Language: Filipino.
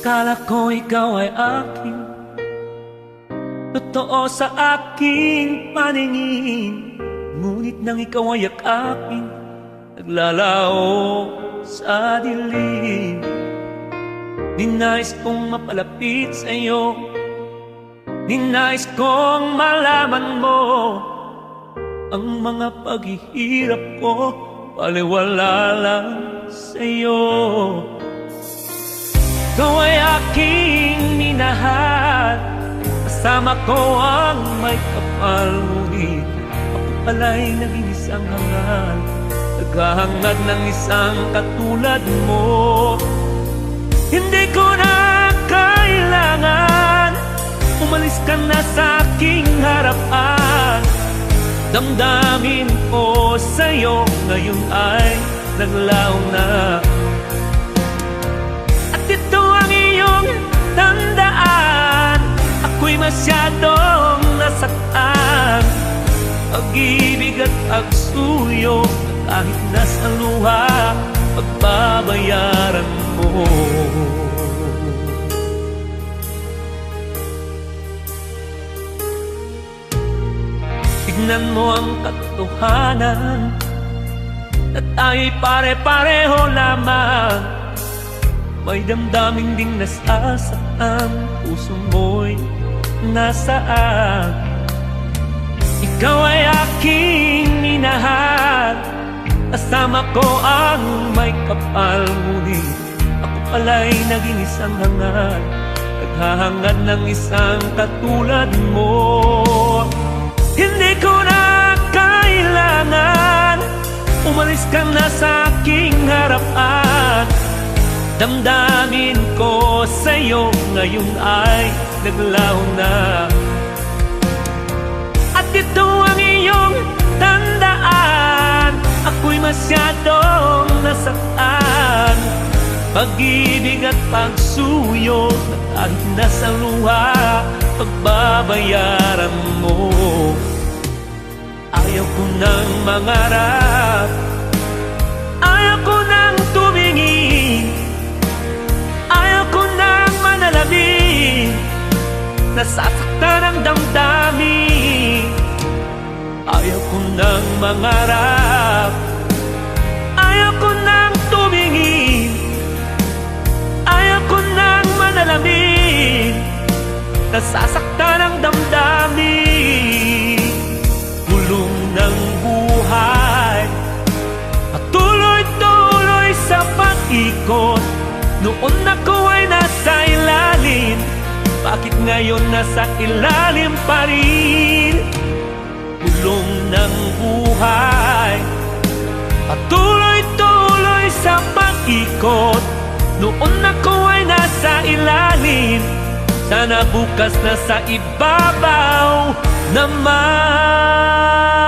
Kala ko ikaw ay akin, totoo sa aking paningin. Ngunit nang ikaw ay yakapin, naglalao sa dilim. Ninais kong mapalapit sa iyo, ninais kong malaman mo ang mga paghihirap ko, baliwala lang sa iyo. Ikaw ay aking minahal, kasama ko ang may kapal. Ngunit ako pala'y naging isang hangal, naghahangad ng isang katulad mo. Hindi ko na kailangan, umalis ka na sa aking harapan. Damdamin ko sa'yo ngayon ay naglaho na. At ito ang iyong tandaan, ako'y masyadong nasaktan. Pag-ibig at pagsuyo, kahit nasa luha, pagbabayaran mo. Tignan mo ang katotohanan, na tayo'y pare-pareho lamang. May damdamin ding nasasaktan, puso mo'y nasaan. Ikaw ay aking minahal, kasama ko ang may kapal. Ngunit ako pala'y naging isang hangal, naghahangad ng isang katulad mo. Hindi ko na kailangan, umalis ka na sa aking harapan. Damdamin ko sa'yo ngayon ay naglaho na. At ito ang iyong tandaan, ako'y masyadong nasaktan. Pag-ibig at pagsuyo, na kahit nasa luha, pagbabayaran mo. Ayaw ko nang mangarap, ayaw ko nang tumingin, ayaw ko nang manalangin, nasasaktan ang damdamin. Ayaw ko nang mangarap, ayaw ko nang tumingin, ayaw ko nang manalangin, nasasaktan ang damdamin. Gulong ng buhay, patuloy-tuloy sa pag-ikot. Noon ako ay nasa ilalim, bakit ngayon nasa ilalim pa rin? Gulong ng buhay, patuloy-tuloy sa pag-ikot. Noon ako ay nasa ilalim, sana bukas na sa ibabaw naman.